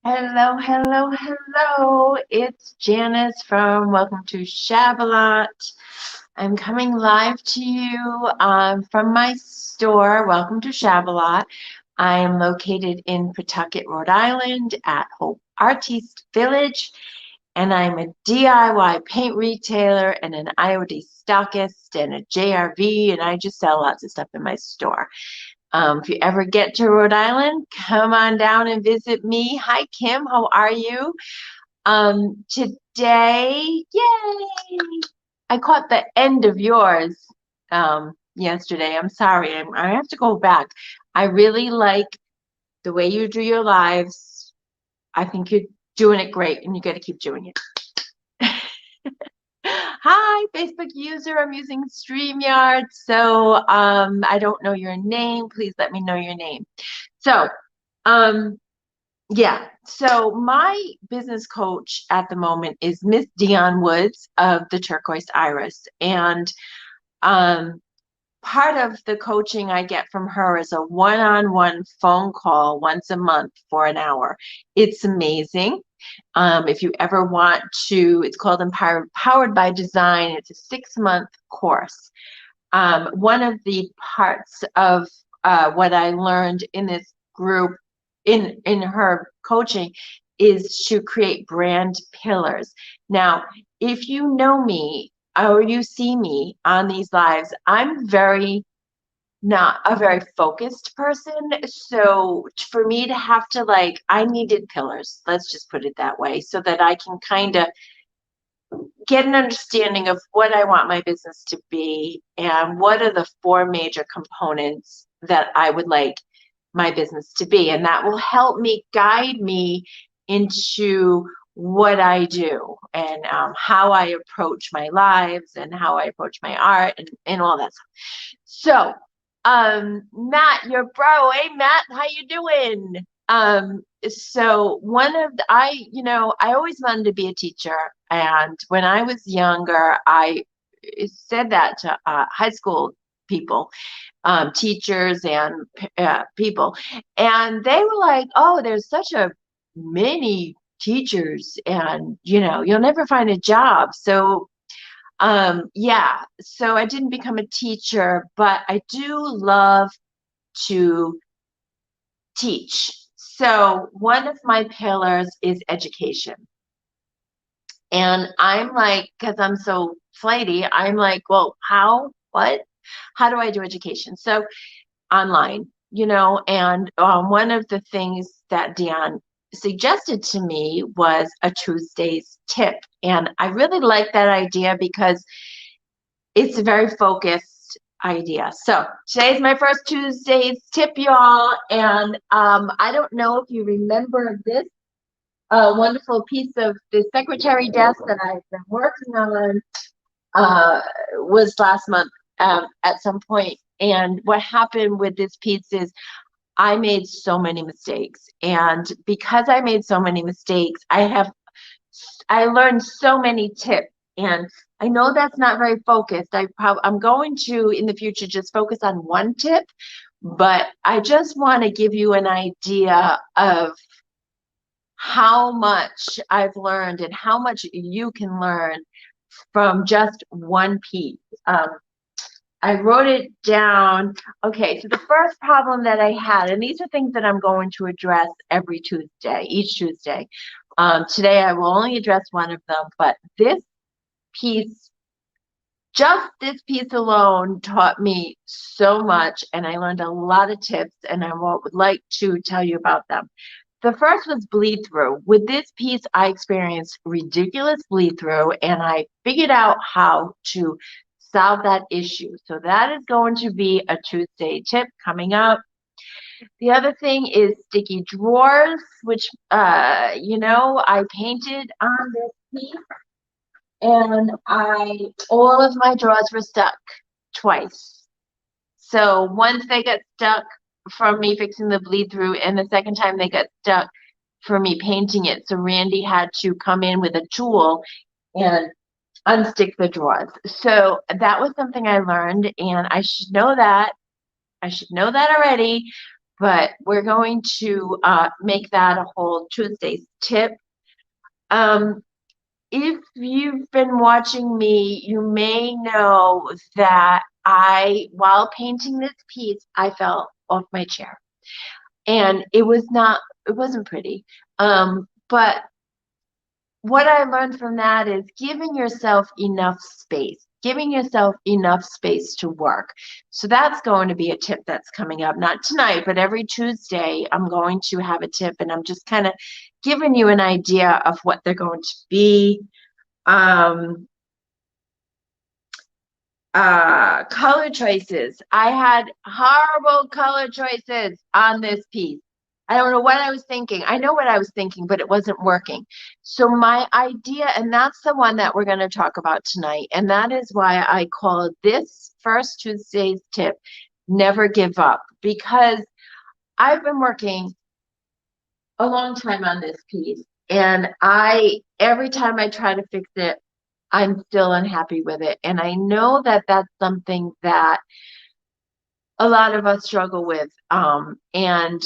Hello, hello, hello. It's Janice from Welcome to Shabalot. I'm coming live to you from my store, Welcome to Shabalot. I am located in Pawtucket, Rhode Island at Hope Artiste Village, and I'm a DIY paint retailer and an IOD stockist and a JRV, and I just sell lots of stuff in my store. If you ever get to Rhode Island, come on down and visit me. Hi, Kim. How are you? Today, yay! I caught the end of yours yesterday. I'm sorry. I have to go back. I really like the way you do your lives. I think you're doing it great, and you got to keep doing it. Hi, Facebook user. I'm using StreamYard. So I don't know your name. Please let me know your name. So, yeah. So my business coach at the moment is Miss Dion Woods of the Turquoise Iris. And um, part of the coaching I get from her is a one-on-one phone call once a month for an hour. It's amazing. If you ever want to, it's called Powered by Design. It's a 6-month course. One of the parts of what I learned in this group, in her coaching, is to create brand pillars. Now, if you know me or you see me on these lives, I'm not a very focused person. So for me to have to I needed pillars, let's just put it that way, so that I can kind of get an understanding of what I want my business to be and what are the 4 major components that I would like my business to be. And that will help me guide me into what I do and how I approach my lives and how I approach my art and all that stuff. So, Matt, your bro. Hey, Matt, how you doing? So I always wanted to be a teacher. And when I was younger, I said that to high school people, teachers and people. And they were like, oh, there's such a many teachers and, you'll never find a job. So yeah, so I didn't become a teacher, but I do love to teach. So one of my pillars is education. And I'm like, because I'm so flighty, I'm like, well, what? How do I do education? So online, and one of the things that Dion suggested to me was a Tuesday's tip. And I really like that idea because it's a very focused idea. So today's my first Tuesday's tip, y'all. And I don't know if you remember this wonderful piece of the secretary desk that I've been working on was last month at some point. And what happened with this piece is I made so many mistakes. And because I made so many mistakes, I learned so many tips. And I know that's not very focused. I'm going to, in the future, just focus on one tip, but I just want to give you an idea of how much I've learned and how much you can learn from just one piece. I wrote it down. Okay, so the first problem that I had, and these are things that I'm going to address each Tuesday. Today I will only address one of them, but piece, just this piece alone taught me so much, and I learned a lot of tips, and I would like to tell you about them. The first was bleed through. With this piece, I experienced ridiculous bleed through, and I figured out how to solve that issue. So that is going to be a Tuesday tip coming up. The other thing is sticky drawers, which, I painted on this piece, and all of my drawers were stuck twice. So once they got stuck from me fixing the bleed through, and the second time they got stuck for me painting it. So Randy had to come in with a tool and unstick the drawers. So that was something I learned, and I should know that. I should know that already, but we're going to make that a whole Tuesday's tip. If you've been watching me, you may know that while painting this piece, I fell off my chair. And it wasn't pretty. But what I learned from that is giving yourself enough space, giving yourself enough space to work. So that's going to be a tip that's coming up, not tonight, but every Tuesday, I'm going to have a tip, and I'm just kind of giving you an idea of what they're going to be. Color choices. I had horrible color choices on this piece. I don't know what I was thinking. I know what I was thinking, but it wasn't working. So my idea, and that's the one that we're going to talk about tonight, and that is why I call this first Tuesday's tip, never give up, because I've been working a long time on this piece, and every time I try to fix it, I'm still unhappy with it. And I know that that's something that a lot of us struggle with. And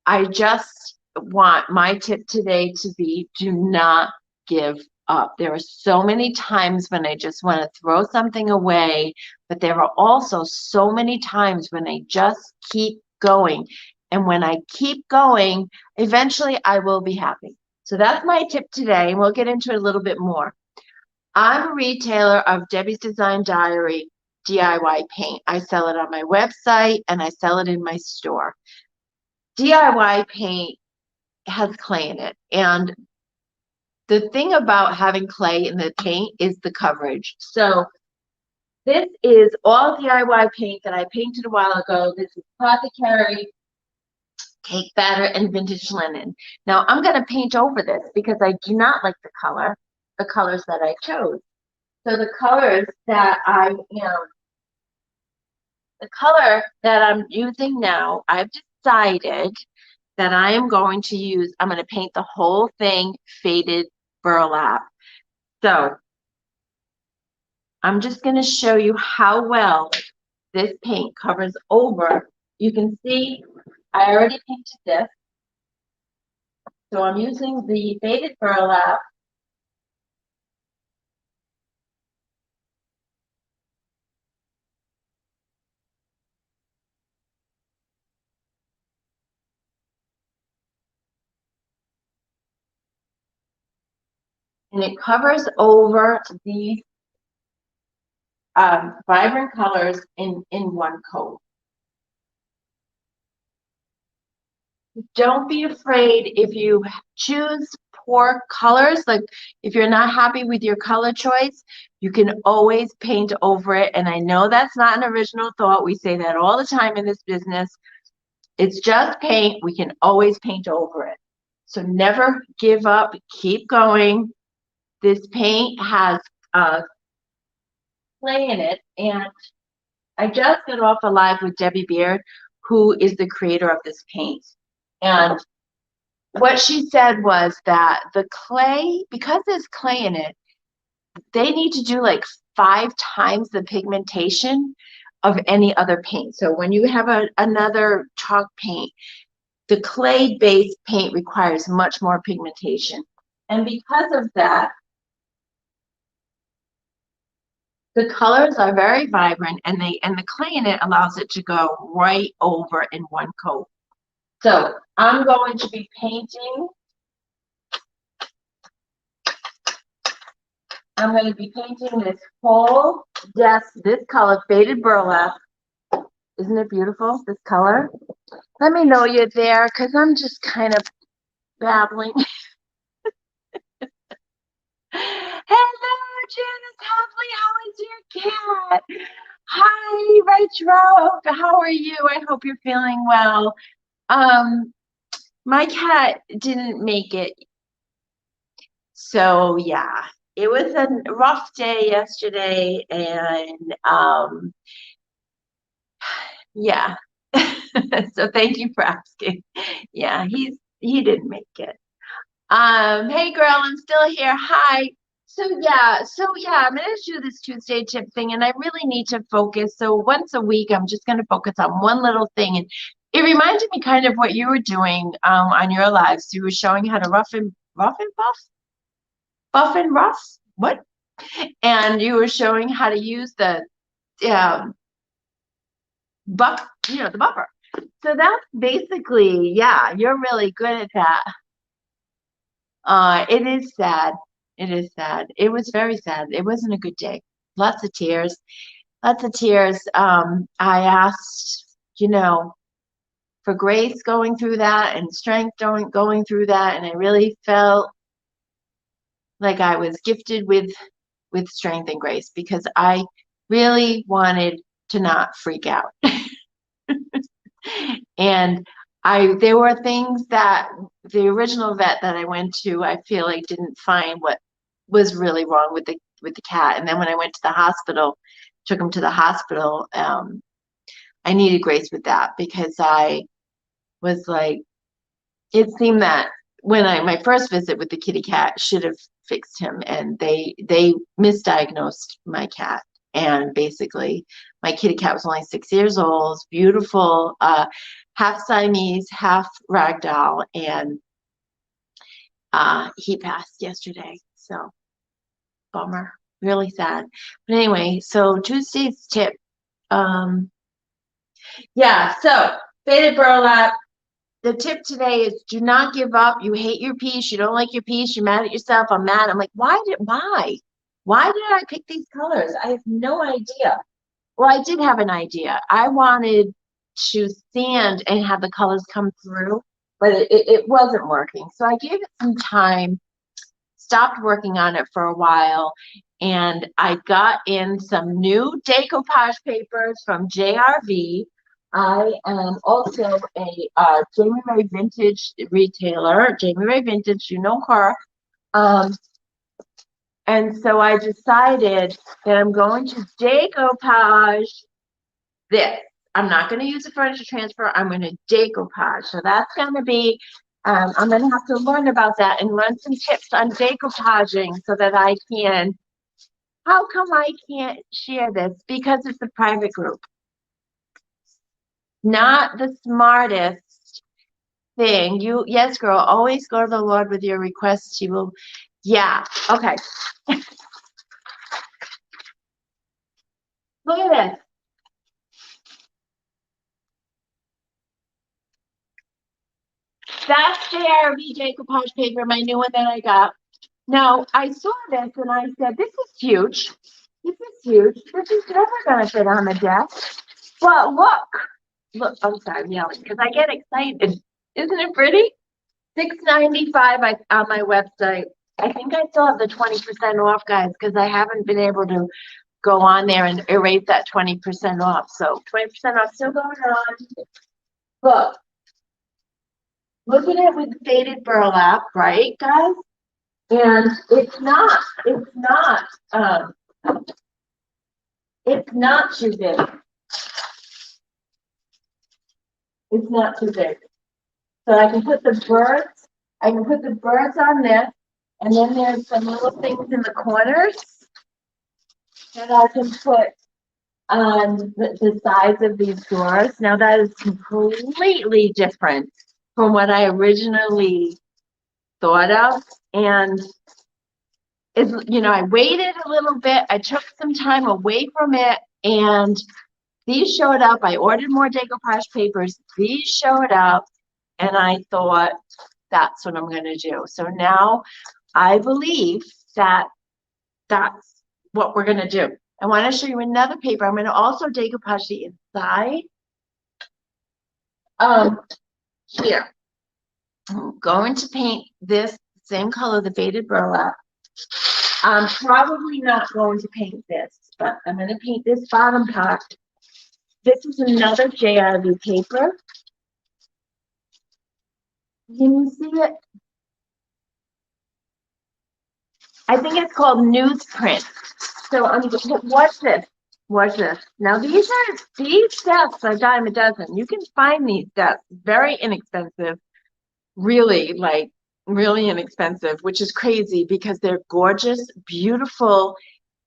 I just want my tip today to be, do not give up. There are so many times when I just want to throw something away, but there are also so many times when I just keep going. And when I keep going, eventually I will be happy. So that's my tip today, and we'll get into it a little bit more. I'm a retailer of Debbie's Design Diary DIY paint. I sell it on my website and I sell it in my store. DIY paint has clay in it. And the thing about having clay in the paint is the coverage. So this is all DIY paint that I painted a while ago. This is Apothecary, Cake Batter, and Vintage Linen. Now I'm going to paint over this because I do not like the colors that I chose. So the color that I'm using now, I've decided that I am going to use, I'm going to paint the whole thing faded burlap. So I'm just going to show you how well this paint covers over. You can see I already painted this. So I'm using the faded burlap. And it covers over these vibrant colors in one coat. Don't be afraid if you choose poor colors, like if you're not happy with your color choice, you can always paint over it. And I know that's not an original thought. We say that all the time in this business. It's just paint. We can always paint over it. So never give up. Keep going. This paint has clay in it. And I just got off a live with Debbie Beard, who is the creator of this paint. And what she said was that the clay, because there's clay in it, they need to do like 5 times the pigmentation of any other paint. So when you have another chalk paint, the clay-based paint requires much more pigmentation. And because of that, the colors are very vibrant, and the clay in it allows it to go right over in one coat. So I'm going to be painting. I'm going to be painting this whole desk, this color, faded burlap. Isn't it beautiful, this color? Let me know you're there, because I'm just kind of babbling. Hello, Janice Huffley. How is your cat? Hi, Retro. How are you? I hope you're feeling well. My cat didn't make it. So yeah, it was a rough day yesterday, and yeah. So thank you for asking. Yeah, he didn't make it. Hey girl, I'm still here. Hi. So yeah, I'm gonna do this Tuesday tip thing, and I really need to focus. So once a week, I'm just gonna focus on one little thing, and It reminded me kind of what you were doing on your lives. You were showing how to buff and rough, what? And you were showing how to use the um, buff, the buffer. So that's basically, yeah, you're really good at that. It is sad. It is sad. It was very sad. It wasn't a good day. Lots of tears. Lots of tears. I asked, for grace going through that and strength going through that, and I really felt like I was gifted with strength and grace because I really wanted to not freak out. And there were things that the original vet that I went to, I feel like didn't find what was really wrong with the cat. And then when I went to the hospital, took him to the hospital, I needed grace with that because I was like, it seemed that when my first visit with the kitty cat should have fixed him, and they misdiagnosed my cat. And basically, my kitty cat was only 6 years old, beautiful, half Siamese, half ragdoll, and he passed yesterday. So bummer, really sad. But anyway, so Tuesday's tip. Yeah, so faded burlap. The tip today is do not give up. You hate your piece. You don't like your piece. You're mad at yourself. I'm mad. I'm like, why? Why did I pick these colors? I have no idea. Well, I did have an idea. I wanted to sand and have the colors come through, but it wasn't working. So I gave it some time, stopped working on it for a while, and I got in some new decoupage papers from JRV. I am also a Jamie Ray Vintage retailer. Jamie Ray Vintage, you know her. And so I decided that I'm going to decoupage this. I'm not going to use a furniture transfer. I'm going to decoupage. So that's going to be, I'm going to have to learn about that and learn some tips on decoupaging so that I can, how come I can't share this? Because it's a private group. Not the smartest thing. Yes, girl, always go to the Lord with your requests. He will, yeah, okay. Look at this. That's the ARV decoupage paper, my new one that I got. Now, I saw this and I said, this is huge. This is huge. This is never going to fit on the desk. But look, I'm sorry, I'm yelling because I get excited. Isn't it pretty? $6.95 on my website. I think I still have the 20% off, guys, because I haven't been able to go on there and erase that 20% off. So 20% off still going on. Look at it with faded burlap, right, guys? And it's not too big. It's not too big. So I can put the birds on this, and then there's some little things in the corners that I can put on the sides of these drawers. Now that is completely different from what I originally thought of. And it's, I waited a little bit. I took some time away from it, and these showed up. I ordered more decoupage papers. These showed up, and I thought that's what I'm going to do. So now I believe that that's what we're going to do. I want to show you another paper. I'm going to also decoupage the inside. Here. I'm going to paint this same color, the faded burlap. I'm probably not going to paint this, but I'm going to paint this bottom part. This is another JRV paper. Can you see it? I think it's called newsprint. So what's this? What's this? Now these desks are a dime a dozen. You can find these desks very inexpensive, really inexpensive, which is crazy because they're gorgeous, beautiful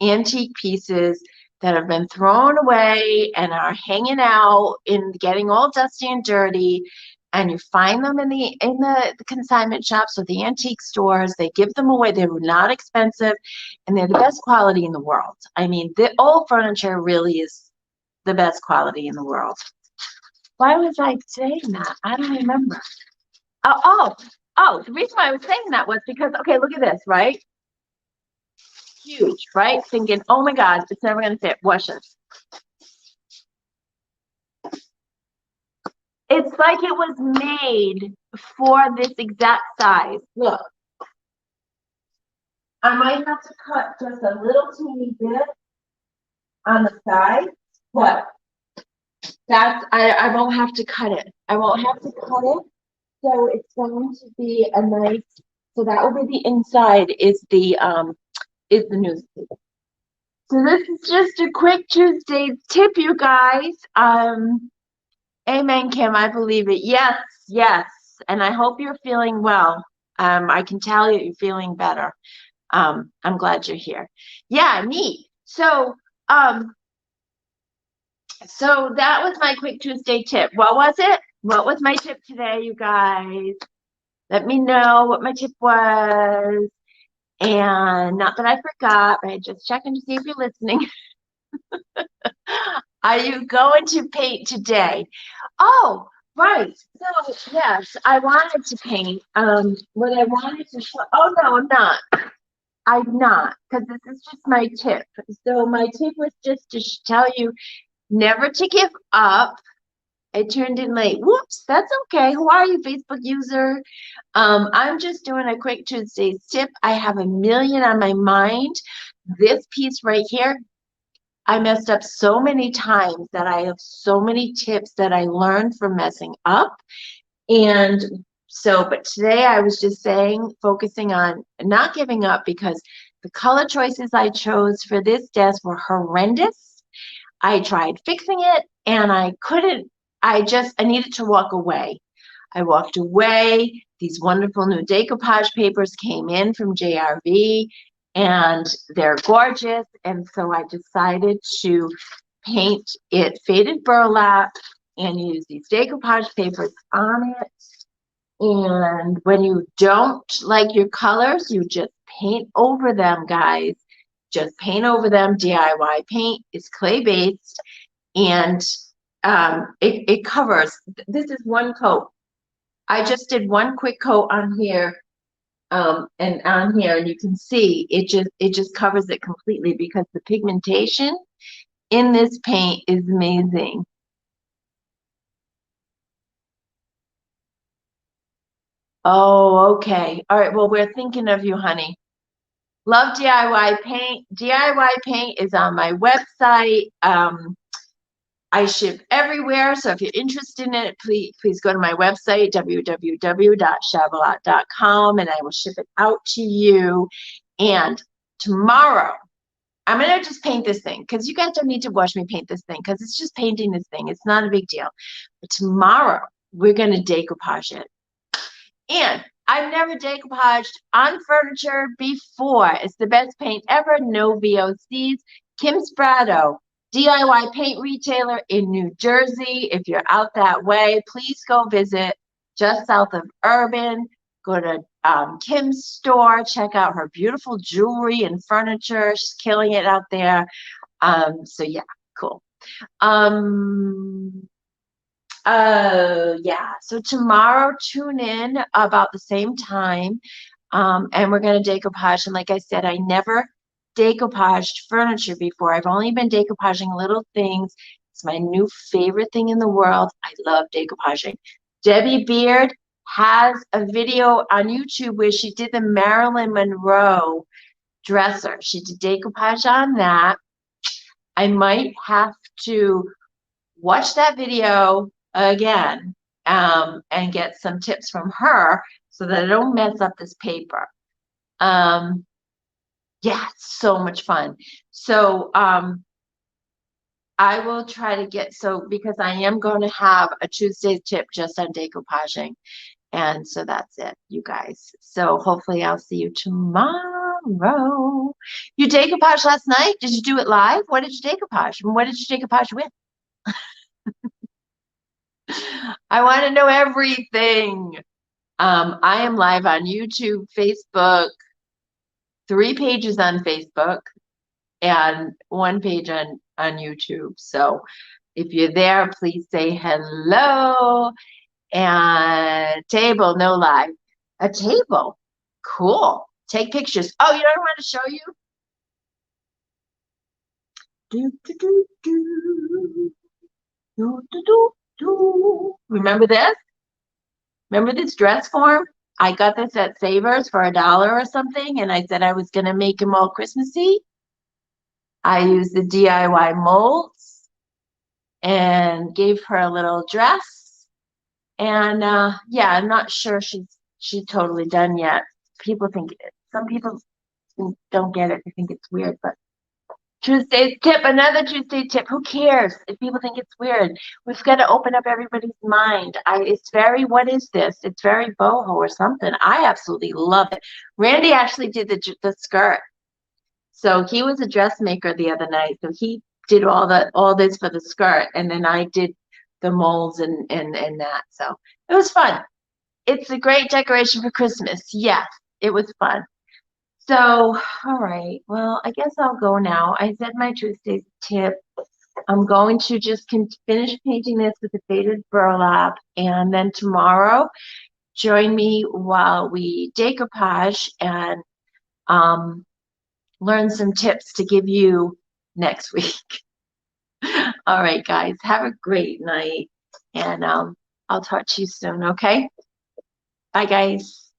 antique pieces that have been thrown away and are hanging out and getting all dusty and dirty. And you find them in the consignment shops or the antique stores. They give them away. They're not expensive, and they're the best quality in the world. I mean, the old furniture really is the best quality in the world. Why was I saying that? I don't remember. The reason why I was saying that was because, okay, look at this, right? Huge, right? Thinking, oh my God, it's never going to fit. Watch this. It's like it was made for this exact size. Look. I might have to cut just a little teeny bit on the side, but I won't have to cut it. I won't have to cut it. So it's going to be a nice, so that will be the inside is the newspaper. So this is just a quick Tuesday tip, you guys. Amen, Kim. I believe it. Yes, yes. And I hope you're feeling well. I can tell you're feeling better. I'm glad you're here. Yeah, neat. So that was my quick Tuesday tip. What was it? What was my tip today, you guys? Let me know what my tip was. And not that I forgot, but just checking to see if you're listening. Are you going to paint today? Oh, right. So yes, I wanted to paint. What I wanted to show. Oh no, I'm not. I'm not, because this is just my tip. So my tip was just to tell you never to give up. I turned in late. Whoops, that's okay. Who are you, Facebook user? I'm just doing a quick Tuesday's tip. I have a million on my mind. This piece right here, I messed up so many times that I have so many tips that I learned from messing up. And so, but today I was just saying, focusing on not giving up because the color choices I chose for this desk were horrendous. I tried fixing it and I couldn't, I needed to walk away. I walked away. These wonderful new decoupage papers came in from JRV and they're gorgeous. And so I decided to paint it faded burlap and use these decoupage papers on it. And when you don't like your colors, you just paint over them, guys. Just paint over them. DIY paint is clay-based, and it covers. This is one coat. I just did one quick coat on here, and on here, and you can see it just covers it completely because the pigmentation in this paint is amazing. Oh, okay. All right. Well, we're thinking of you, honey. Love DIY paint. DIY paint is on my website. I ship everywhere. So if you're interested in it, please go to my website, www.shabalot.com, and I will ship it out to you. And tomorrow, I'm going to just paint this thing because you guys don't need to watch me paint this thing because it's just painting this thing. It's not a big deal. But tomorrow, we're going to decoupage it. And I've never decoupaged on furniture before. It's the best paint ever. No VOCs. Kim Sprado, DIY paint retailer in New Jersey. If you're out that way, please go visit just south of Urban. Go to Kim's store. Check out her beautiful jewelry and furniture. She's killing it out there. So yeah, cool. Yeah, so tomorrow tune in about the same time, and we're going to decoupage. And like I said, I never decoupaged furniture before. I've only been decoupaging little things. It's my new favorite thing in the world. I love decoupaging. Debbie Beard has a video on YouTube where she did the Marilyn Monroe dresser. She did decoupage on that. I might have to watch that video again and get some tips from her so that I don't mess up this paper. Yeah, so much fun. So I will try to get, so because I am going to have a Tuesday tip just on decoupaging. And so that's it, you guys. So hopefully I'll see you tomorrow. tomorrow. You decoupage last night? Did you do it live? What did you decoupage? And what did you decoupage with? I want to know everything. I am live on YouTube, Facebook, 3 pages on Facebook, and 1 page on YouTube. So if you're there, please say hello. And table, no live. A table. Cool. Take pictures. Oh, you know what I want to show you? Do, do, do, do. Do, do, do, do. Remember this? Remember this dress form? I got this at Savers for $1 or something, and I said I was going to make them all Christmassy. I used the DIY molds and gave her a little dress. And yeah, I'm not sure she's totally done yet. People think some people don't get it. They think it's weird, but Tuesday's tip, another Tuesday tip. Who cares if people think it's weird? We've got to open up everybody's mind. It's very, what is this? It's very boho or something. I absolutely love it. Randy actually did the skirt. So he was a dressmaker the other night. So he did all this for the skirt, and then I did the molds and that. So it was fun. It's a great decoration for Christmas. Yes, it was fun. So, all right. Well, I guess I'll go now. I said my Tuesday's tip. I'm going to just finish painting this with the faded burlap, and then tomorrow, join me while we decoupage and learn some tips to give you next week. All right, guys. Have a great night, and I'll talk to you soon. Okay. Bye, guys.